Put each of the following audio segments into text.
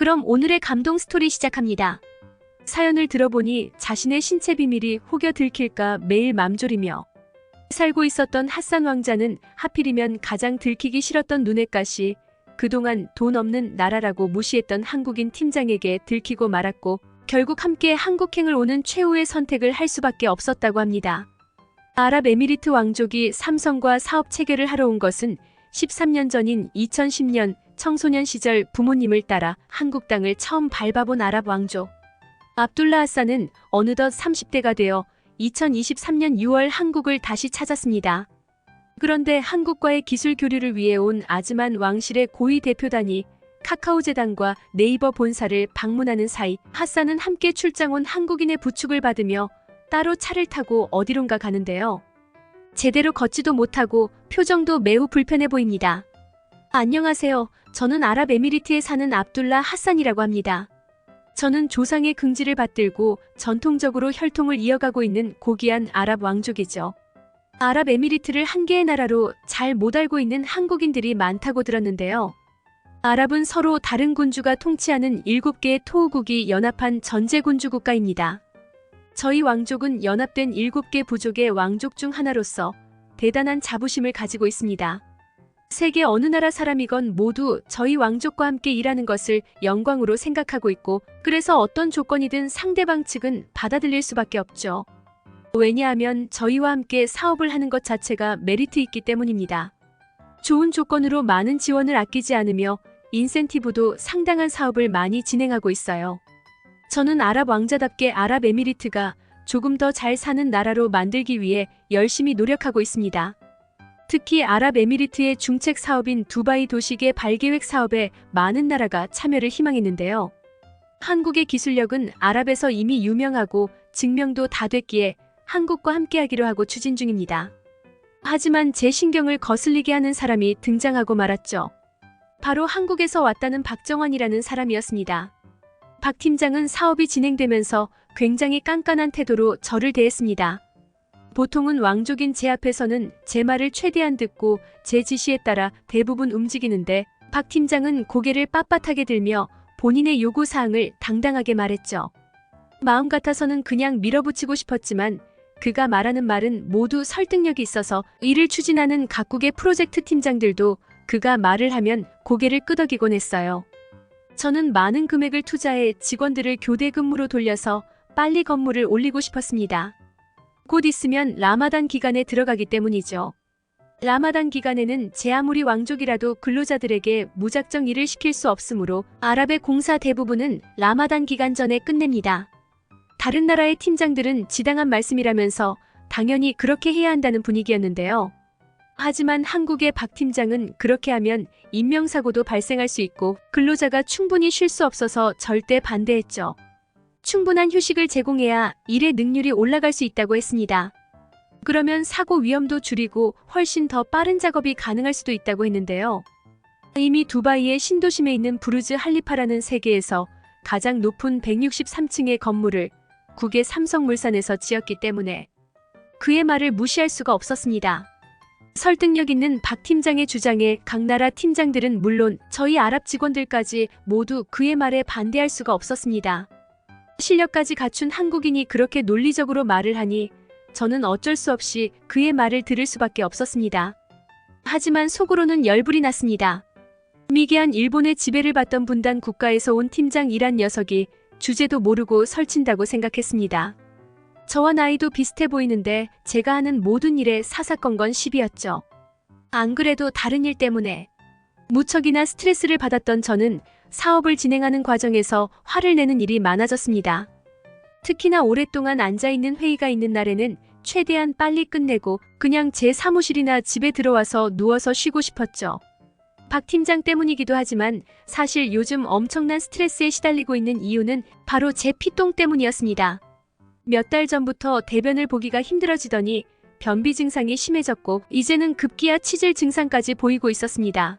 그럼 오늘의 감동 스토리 시작합니다. 사연을 들어보니 자신의 신체 비밀이 혹여 들킬까 매일 맘졸이며 살고 있었던 핫산 왕자는 하필이면 가장 들키기 싫었던 눈엣가시, 그동안 돈 없는 나라라고 무시했던 한국인 팀장에게 들키고 말았고 결국 함께 한국행을 오는 최후의 선택을 할 수밖에 없었다고 합니다. 아랍에미리트 왕족이 삼성과 사업 체결을 하러 온 것은 13년 전인 2010년 청소년 시절 부모님을 따라 한국 땅을 처음 밟아본 아랍 왕족. 압둘라 핫산은 어느덧 30대가 되어 2023년 6월 한국을 다시 찾았습니다. 그런데 한국과의 기술 교류를 위해 온 아즈만 왕실의 고위 대표단이 카카오 재단과 네이버 본사를 방문하는 사이 핫산은 함께 출장 온 한국인의 부축을 받으며 따로 차를 타고 어디론가 가는데요. 제대로 걷지도 못하고 표정도 매우 불편해 보입니다. 안녕하세요. 저는 아랍에미리트에 사는 압둘라 핫산이라고 합니다. 저는 조상의 긍지를 받들고 전통적으로 혈통을 이어가고 있는 고귀한 아랍 왕족이죠. 아랍에미리트를 한 개의 나라로 잘 못 알고 있는 한국인들이 많다고 들었는데요. 아랍은 서로 다른 군주가 통치하는 7개의 토호국이 연합한 전제군주 국가입니다. 저희 왕족은 연합된 7개 부족의 왕족 중 하나로서 대단한 자부심을 가지고 있습니다. 세계 어느 나라 사람이건 모두 저희 왕족과 함께 일하는 것을 영광으로 생각하고 있고 그래서 어떤 조건이든 상대방 측은 받아들일 수밖에 없죠. 왜냐하면 저희와 함께 사업을 하는 것 자체가 메리트 있기 때문입니다. 좋은 조건으로 많은 지원을 아끼지 않으며 인센티브도 상당한 사업을 많이 진행하고 있어요. 저는 아랍 왕자답게 아랍에미리트가 조금 더 잘 사는 나라로 만들기 위해 열심히 노력하고 있습니다. 특히 아랍에미리트의 중책 사업인 두바이 도시계 발계획 사업에 많은 나라가 참여를 희망했는데요. 한국의 기술력은 아랍에서 이미 유명하고 증명도 다 됐기에 한국과 함께하기로 하고 추진 중입니다. 하지만 제 신경을 거슬리게 하는 사람이 등장하고 말았죠. 바로 한국에서 왔다는 박정환이라는 사람이었습니다. 박 팀장은 사업이 진행되면서 굉장히 깐깐한 태도로 저를 대했습니다. 보통은 왕족인 제 앞에서는 제 말을 최대한 듣고 제 지시에 따라 대부분 움직이는데 박 팀장은 고개를 빳빳하게 들며 본인의 요구사항을 당당하게 말했죠. 마음 같아서는 그냥 밀어붙이고 싶었지만 그가 말하는 말은 모두 설득력이 있어서 이를 추진하는 각국의 프로젝트 팀장들도 그가 말을 하면 고개를 끄덕이곤 했어요. 저는 많은 금액을 투자해 직원들을 교대 근무로 돌려서 빨리 건물을 올리고 싶었습니다. 곧 있으면 라마단 기간에 들어가기 때문이죠. 라마단 기간에는 제 아무리 왕족이라도 근로자들에게 무작정 일을 시킬 수 없으므로 아랍의 공사 대부분은 라마단 기간 전에 끝냅니다. 다른 나라의 팀장들은 지당한 말씀이라면서 당연히 그렇게 해야 한다는 분위기였는데요. 하지만 한국의 박 팀장은 그렇게 하면 인명사고도 발생할 수 있고 근로자가 충분히 쉴 수 없어서 절대 반대했죠. 충분한 휴식을 제공해야 일의 능률이 올라갈 수 있다고 했습니다. 그러면 사고 위험도 줄이고 훨씬 더 빠른 작업이 가능할 수도 있다고 했는데요. 이미 두바이의 신도심에 있는 부르즈 할리파라는 세계에서 가장 높은 163층의 건물을 국의 삼성물산에서 지었기 때문에 그의 말을 무시할 수가 없었습니다. 설득력 있는 박 팀장의 주장에 각 나라 팀장들은 물론 저희 아랍 직원들까지 모두 그의 말에 반대할 수가 없었습니다. 실력까지 갖춘 한국인이 그렇게 논리적으로 말을 하니 저는 어쩔 수 없이 그의 말을 들을 수밖에 없었습니다. 하지만 속으로는 열불이 났습니다. 미개한 일본의 지배를 받던 분단 국가에서 온 팀장이란 녀석이 주제도 모르고 설친다고 생각했습니다. 저와 나이도 비슷해 보이는데 제가 하는 모든 일에 사사건건 시비였죠. 안 그래도 다른 일 때문에 무척이나 스트레스를 받았던 저는 사업을 진행하는 과정에서 화를 내는 일이 많아졌습니다. 특히나 오랫동안 앉아있는 회의가 있는 날에는 최대한 빨리 끝내고 그냥 제 사무실이나 집에 들어와서 누워서 쉬고 싶었죠. 박 팀장 때문이기도 하지만 사실 요즘 엄청난 스트레스에 시달리고 있는 이유는 바로 제 피똥 때문이었습니다. 몇 달 전부터 대변을 보기가 힘들어지더니 변비 증상이 심해졌고 이제는 급기야 치질 증상까지 보이고 있었습니다.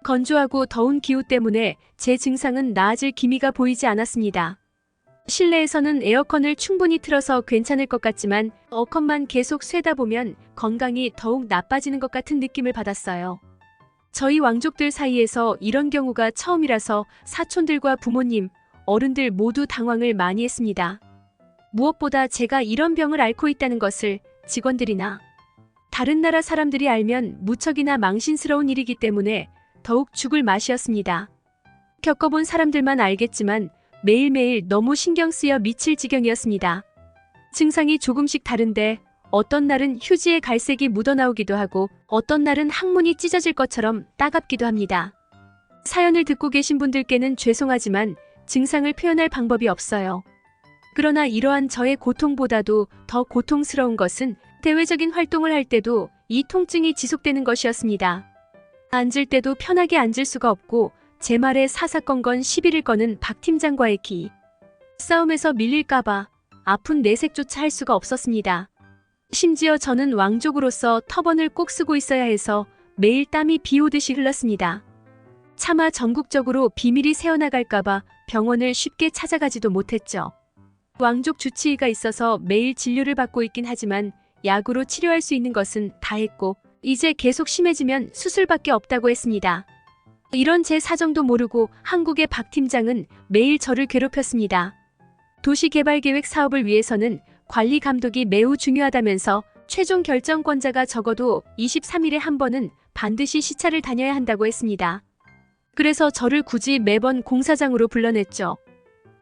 건조하고 더운 기후 때문에 제 증상은 나아질 기미가 보이지 않았습니다. 실내에서는 에어컨을 충분히 틀어서 괜찮을 것 같지만 에어컨만 계속 쐬다 보면 건강이 더욱 나빠지는 것 같은 느낌을 받았어요. 저희 왕족들 사이에서 이런 경우가 처음이라서 사촌들과 부모님, 어른들 모두 당황을 많이 했습니다. 무엇보다 제가 이런 병을 앓고 있다는 것을 직원들이나 다른 나라 사람들이 알면 무척이나 망신스러운 일이기 때문에 더욱 죽을 맛이었습니다. 겪어본 사람들만 알겠지만 매일매일 너무 신경 쓰여 미칠 지경이었습니다. 증상이 조금씩 다른데 어떤 날은 휴지에 갈색이 묻어나오기도 하고 어떤 날은 항문이 찢어질 것처럼 따갑기도 합니다. 사연을 듣고 계신 분들께는 죄송하지만 증상을 표현할 방법이 없어요. 그러나 이러한 저의 고통보다도 더 고통스러운 것은 대외적인 활동을 할 때도 이 통증이 지속되는 것이었습니다. 앉을 때도 편하게 앉을 수가 없고 제 말에 사사건건 시비를 거는 박 팀장과의 기 싸움에서 밀릴까봐 아픈 내색조차 할 수가 없었습니다. 심지어 저는 왕족으로서 터번을 꼭 쓰고 있어야 해서 매일 땀이 비 오듯이 흘렀습니다. 차마 전국적으로 비밀이 새어나갈까봐 병원을 쉽게 찾아가지도 못했죠. 왕족 주치의가 있어서 매일 진료를 받고 있긴 하지만 약으로 치료할 수 있는 것은 다 했고 이제 계속 심해지면 수술밖에 없다고 했습니다. 이런 제 사정도 모르고 한국의 박 팀장은 매일 저를 괴롭혔습니다. 도시개발계획 사업을 위해서는 관리 감독이 매우 중요하다면서 최종 결정권자가 적어도 23일에 한 번은 반드시 시찰을 다녀야 한다고 했습니다. 그래서 저를 굳이 매번 공사장으로 불러냈죠.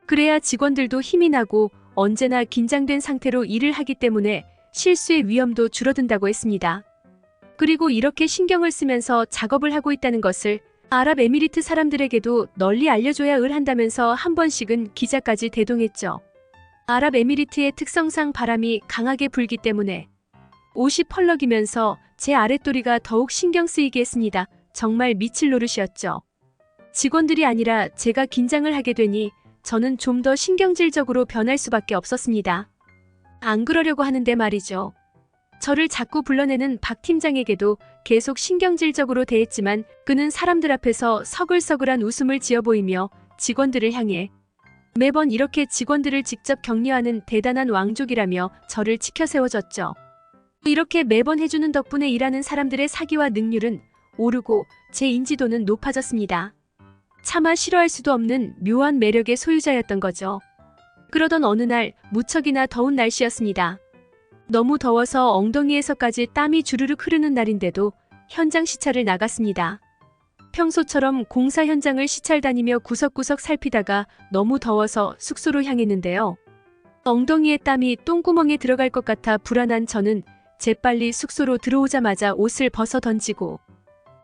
그래야 직원들도 힘이 나고 언제나 긴장된 상태로 일을 하기 때문에 실수의 위험도 줄어든다고 했습니다. 그리고 이렇게 신경을 쓰면서 작업을 하고 있다는 것을 아랍에미리트 사람들에게도 널리 알려줘야 한다면서 한 번씩은 기자까지 대동했죠. 아랍에미리트의 특성상 바람이 강하게 불기 때문에 옷이 펄럭이면서 제 아랫도리가 더욱 신경 쓰이게 했습니다. 정말 미칠 노릇이었죠. 직원들이 아니라 제가 긴장을 하게 되니 저는 좀 더 신경질적으로 변할 수밖에 없었습니다. 안 그러려고 하는데 말이죠. 저를 자꾸 불러내는 박 팀장에게도 계속 신경질적으로 대했지만 그는 사람들 앞에서 서글서글한 웃음을 지어 보이며 직원들을 향해 매번 이렇게 직원들을 직접 격려하는 대단한 왕족이라며 저를 치켜 세워줬죠. 이렇게 매번 해주는 덕분에 일하는 사람들의 사기와 능률은 오르고 제 인지도는 높아졌습니다. 차마 싫어할 수도 없는 묘한 매력의 소유자였던 거죠. 그러던 어느 날 무척이나 더운 날씨였습니다. 너무 더워서 엉덩이에서까지 땀이 주르륵 흐르는 날인데도 현장 시찰을 나갔습니다. 평소처럼 공사 현장을 시찰 다니며 구석구석 살피다가 너무 더워서 숙소로 향했는데요. 엉덩이에 땀이 똥구멍에 들어갈 것 같아 불안한 저는 재빨리 숙소로 들어오자마자 옷을 벗어 던지고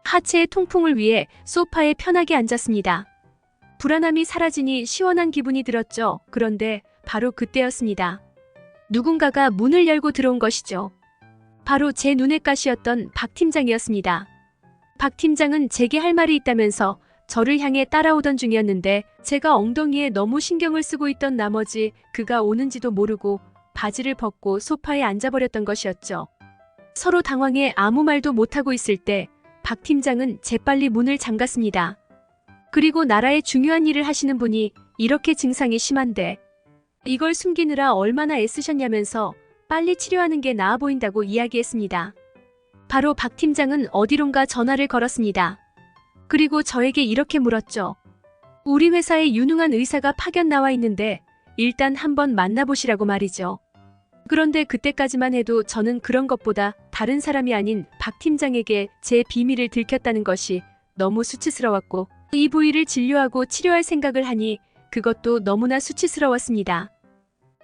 하체의 통풍을 위해 소파에 편하게 앉았습니다. 불안함이 사라지니 시원한 기분이 들었죠. 그런데 바로 그때였습니다. 누군가가 문을 열고 들어온 것이죠. 바로 제 눈의 가시였던 박 팀장이었습니다. 박 팀장은 제게 할 말이 있다면서 저를 향해 따라오던 중이었는데 제가 엉덩이에 너무 신경을 쓰고 있던 나머지 그가 오는지도 모르고 바지를 벗고 소파에 앉아버렸던 것이었죠. 서로 당황해 아무 말도 못하고 있을 때 박 팀장은 재빨리 문을 잠갔습니다. 그리고 나라의 중요한 일을 하시는 분이 이렇게 증상이 심한데 이걸 숨기느라 얼마나 애쓰셨냐면서 빨리 치료하는 게 나아 보인다고 이야기했습니다. 바로 박 팀장은 어디론가 전화를 걸었습니다. 그리고 저에게 이렇게 물었죠. 우리 회사에 유능한 의사가 파견 나와 있는데 일단 한번 만나보시라고 말이죠. 그런데 그때까지만 해도 저는 그런 것보다 다른 사람이 아닌 박 팀장에게 제 비밀을 들켰다는 것이 너무 수치스러웠고 이 부위를 진료하고 치료할 생각을 하니 그것도 너무나 수치스러웠습니다.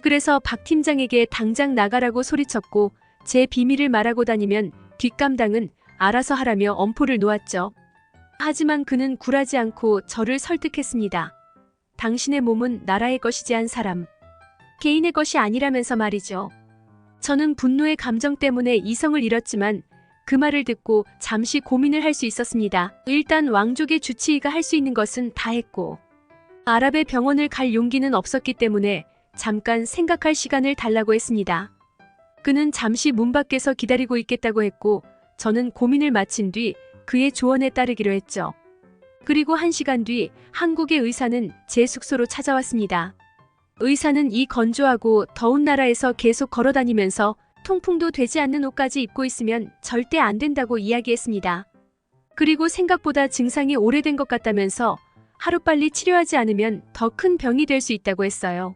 그래서 박 팀장에게 당장 나가라고 소리쳤고 제 비밀을 말하고 다니면 뒷감당은 알아서 하라며 엄포를 놓았죠. 하지만 그는 굴하지 않고 저를 설득했습니다. 당신의 몸은 나라의 것이지 한 사람, 개인의 것이 아니라면서 말이죠. 저는 분노의 감정 때문에 이성을 잃었지만 그 말을 듣고 잠시 고민을 할 수 있었습니다. 일단 왕족의 주치의가 할 수 있는 것은 다 했고 아랍의 병원을 갈 용기는 없었기 때문에 잠깐 생각할 시간을 달라고 했습니다. 그는 잠시 문 밖에서 기다리고 있겠다고 했고 저는 고민을 마친 뒤 그의 조언에 따르기로 했죠. 그리고 1시간 뒤 한국의 의사는 제 숙소로 찾아왔습니다. 의사는 이 건조하고 더운 나라에서 계속 걸어다니면서 통풍도 되지 않는 옷까지 입고 있으면 절대 안 된다고 이야기했습니다. 그리고 생각보다 증상이 오래된 것 같다면서 하루빨리 치료하지 않으면 더 큰 병이 될 수 있다고 했어요.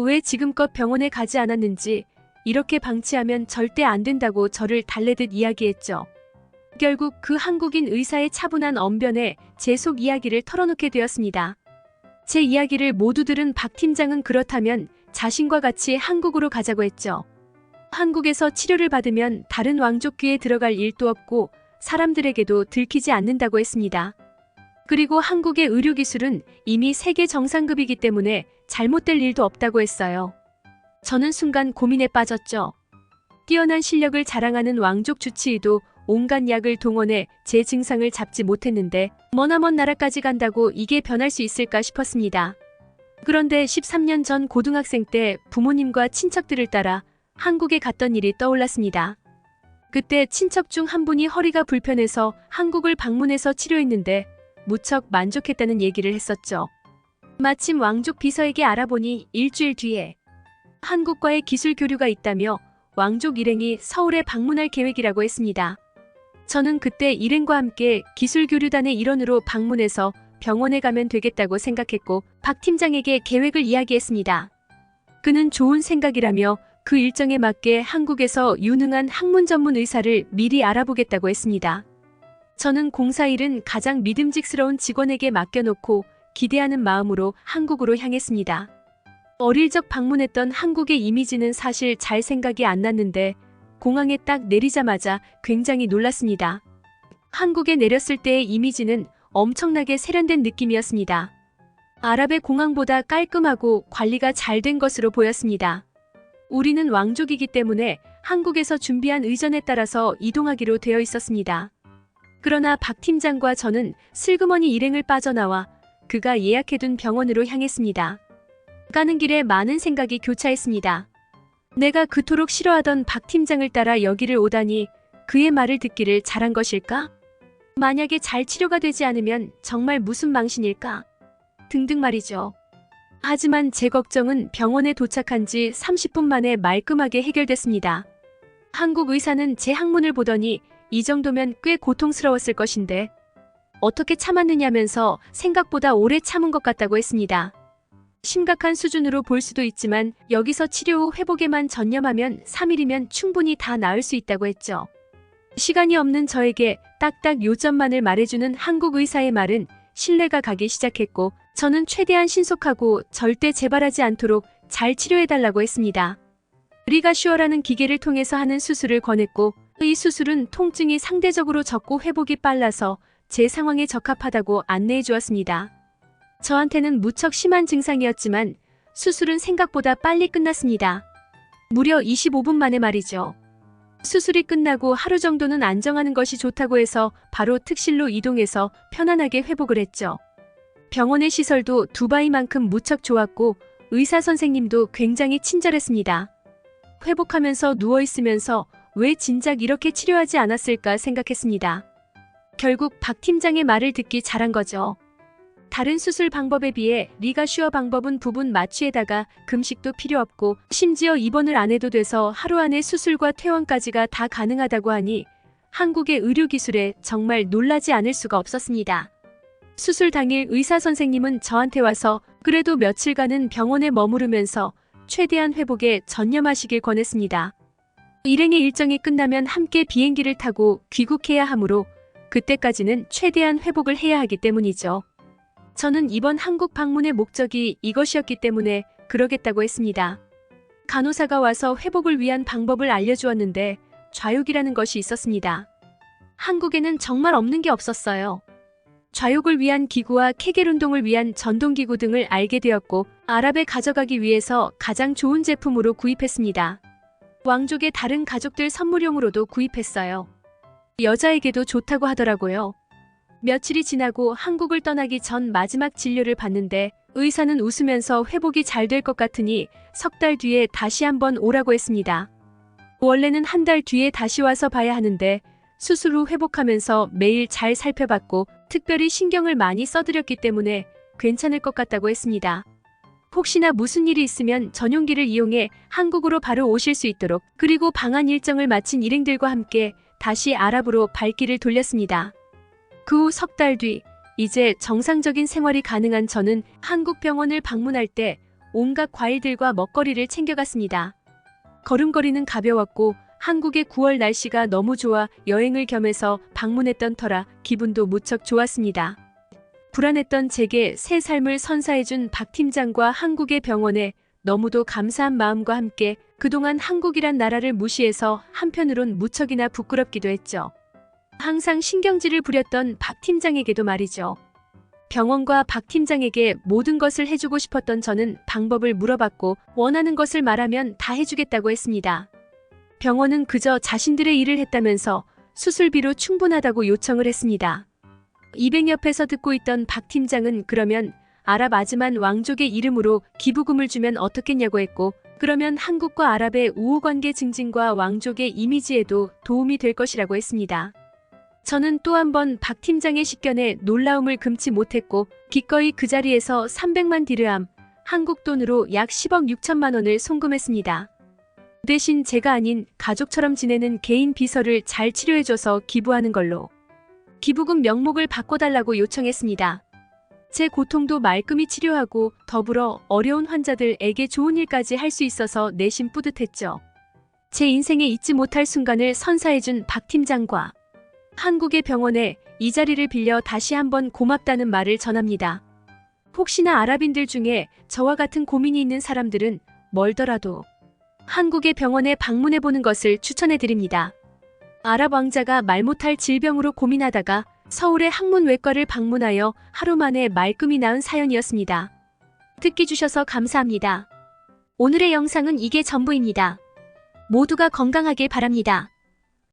왜 지금껏 병원에 가지 않았는지, 이렇게 방치하면 절대 안 된다고 저를 달래듯 이야기했죠. 결국 그 한국인 의사의 차분한 언변에 제 속 이야기를 털어놓게 되었습니다. 제 이야기를 모두 들은 박 팀장은 그렇다면 자신과 같이 한국으로 가자고 했죠. 한국에서 치료를 받으면 다른 왕족귀에 들어갈 일도 없고 사람들에게도 들키지 않는다고 했습니다. 그리고 한국의 의료기술은 이미 세계 정상급이기 때문에 잘못될 일도 없다고 했어요. 저는 순간 고민에 빠졌죠. 뛰어난 실력을 자랑하는 왕족 주치의도 온갖 약을 동원해 제 증상을 잡지 못했는데 머나먼 나라까지 간다고 이게 변할 수 있을까 싶었습니다. 그런데 13년 전 고등학생 때 부모님과 친척들을 따라 한국에 갔던 일이 떠올랐습니다. 그때 친척 중 한 분이 허리가 불편해서 한국을 방문해서 치료했는데 무척 만족했다는 얘기를 했었죠. 마침 왕족 비서에게 알아보니 일주일 뒤에 한국과의 기술 교류가 있다며 왕족 일행이 서울에 방문할 계획이라고 했습니다. 저는 그때 일행과 함께 기술 교류단의 일원으로 방문해서 병원에 가면 되겠다고 생각했고 박 팀장에게 계획을 이야기했습니다. 그는 좋은 생각이라며 그 일정에 맞게 한국에서 유능한 학문 전문 의사를 미리 알아보겠다고 했습니다. 저는 공사 일은 가장 믿음직스러운 직원에게 맡겨놓고 기대하는 마음으로 한국으로 향했습니다. 어릴 적 방문했던 한국의 이미지는 사실 잘 생각이 안 났는데 공항에 딱 내리자마자 굉장히 놀랐습니다. 한국에 내렸을 때의 이미지는 엄청나게 세련된 느낌이었습니다. 아랍의 공항보다 깔끔하고 관리가 잘 된 것으로 보였습니다. 우리는 왕족이기 때문에 한국에서 준비한 의전에 따라서 이동하기로 되어 있었습니다. 그러나 박 팀장과 저는 슬그머니 일행을 빠져나와 그가 예약해둔 병원으로 향했습니다. 가는 길에 많은 생각이 교차했습니다. 내가 그토록 싫어하던 박 팀장을 따라 여기를 오다니 그의 말을 듣기를 잘한 것일까? 만약에 잘 치료가 되지 않으면 정말 무슨 망신일까? 등등 말이죠. 하지만 제 걱정은 병원에 도착한 지 30분 만에 말끔하게 해결됐습니다. 한국 의사는 제 항문을 보더니 이 정도면 꽤 고통스러웠을 것인데 어떻게 참았느냐면서 생각보다 오래 참은 것 같다고 했습니다. 심각한 수준으로 볼 수도 있지만 여기서 치료 후 회복에만 전념하면 3일이면 충분히 다 나을 수 있다고 했죠. 시간이 없는 저에게 딱딱 요점만을 말해주는 한국 의사의 말은 신뢰가 가기 시작했고 저는 최대한 신속하고 절대 재발하지 않도록 잘 치료해달라고 했습니다. 리가슈어라는 기계를 통해서 하는 수술을 권했고 이 수술은 통증이 상대적으로 적고 회복이 빨라서 제 상황에 적합하다고 안내해 주었습니다. 저한테는 무척 심한 증상이었지만 수술은 생각보다 빨리 끝났습니다. 무려 25분 만에 말이죠. 수술이 끝나고 하루 정도는 안정하는 것이 좋다고 해서 바로 특실로 이동해서 편안하게 회복을 했죠. 병원의 시설도 두바이만큼 무척 좋았고 의사 선생님도 굉장히 친절했습니다. 회복하면서 누워있으면서 왜 진작 이렇게 치료하지 않았을까 생각했습니다. 결국 박 팀장의 말을 듣기 잘한 거죠. 다른 수술 방법에 비해 리가슈어 방법은 부분 마취에다가 금식도 필요 없고 심지어 입원을 안 해도 돼서 하루 안에 수술과 퇴원까지가 다 가능하다고 하니 한국의 의료기술에 정말 놀라지 않을 수가 없었습니다. 수술 당일 의사 선생님은 저한테 와서 그래도 며칠간은 병원에 머무르면서 최대한 회복에 전념하시길 권했습니다. 일행의 일정이 끝나면 함께 비행기를 타고 귀국해야 하므로 그때까지는 최대한 회복을 해야 하기 때문이죠. 저는 이번 한국 방문의 목적이 이것이었기 때문에 그러겠다고 했습니다. 간호사가 와서 회복을 위한 방법을 알려주었는데 좌욕이라는 것이 있었습니다. 한국에는 정말 없는 게 없었어요. 좌욕을 위한 기구와 케겔 운동을 위한 전동기구 등을 알게 되었고 아랍에 가져가기 위해서 가장 좋은 제품으로 구입했습니다. 왕족의 다른 가족들 선물용으로도 구입했어요. 여자에게도 좋다고 하더라고요. 며칠이 지나고 한국을 떠나기 전 마지막 진료를 받는데 의사는 웃으면서 회복이 잘 될 것 같으니 석 달 뒤에 다시 한번 오라고 했습니다. 원래는 한 달 뒤에 다시 와서 봐야 하는데 수술 후 회복하면서 매일 잘 살펴봤고 특별히 신경을 많이 써드렸기 때문에 괜찮을 것 같다고 했습니다. 혹시나 무슨 일이 있으면 전용기를 이용해 한국으로 바로 오실 수 있도록 그리고 방한 일정을 마친 일행들과 함께 다시 아랍으로 발길을 돌렸습니다. 그 후 석 달 뒤, 이제 정상적인 생활이 가능한 저는 한국 병원을 방문할 때 온갖 과일들과 먹거리를 챙겨갔습니다. 걸음걸이는 가벼웠고 한국의 9월 날씨가 너무 좋아 여행을 겸해서 방문했던 터라 기분도 무척 좋았습니다. 불안했던 제게 새 삶을 선사해준 박 팀장과 한국의 병원에 너무도 감사한 마음과 함께 그동안 한국이란 나라를 무시해서 한편으론 무척이나 부끄럽기도 했죠. 항상 신경질을 부렸던 박 팀장에게도 말이죠. 병원과 박 팀장에게 모든 것을 해주고 싶었던 저는 방법을 물어봤고 원하는 것을 말하면 다 해주겠다고 했습니다. 병원은 그저 자신들의 일을 했다면서 수술비로 충분하다고 요청을 했습니다. 200 옆에서 듣고 있던 박 팀장은 그러면 아랍 아즈만 왕족의 이름으로 기부금을 주면 어떻겠냐고 했고 그러면 한국과 아랍의 우호관계 증진과 왕족의 이미지에도 도움이 될 것이라고 했습니다. 저는 또 한 번 박 팀장의 식견에 놀라움을 금치 못했고 기꺼이 그 자리에서 300만 디르함, 한국 돈으로 약 10억 6천만 원을 송금했습니다. 대신 제가 아닌 가족처럼 지내는 개인 비서를 잘 치료해줘서 기부하는 걸로 기부금 명목을 바꿔달라고 요청했습니다. 제 고통도 말끔히 치료하고 더불어 어려운 환자들에게 좋은 일까지 할 수 있어서 내심 뿌듯했죠. 제 인생에 잊지 못할 순간을 선사해준 박 팀장과 한국의 병원에 이 자리를 빌려 다시 한번 고맙다는 말을 전합니다. 혹시나 아랍인들 중에 저와 같은 고민이 있는 사람들은 멀더라도 한국의 병원에 방문해보는 것을 추천해드립니다. 아랍 왕자가 말 못할 질병으로 고민하다가 서울의 학문외과를 방문하여 하루 만에 말끔히 나은 사연이었습니다. 듣기 주셔서 감사합니다. 오늘의 영상은 이게 전부입니다. 모두가 건강하길 바랍니다.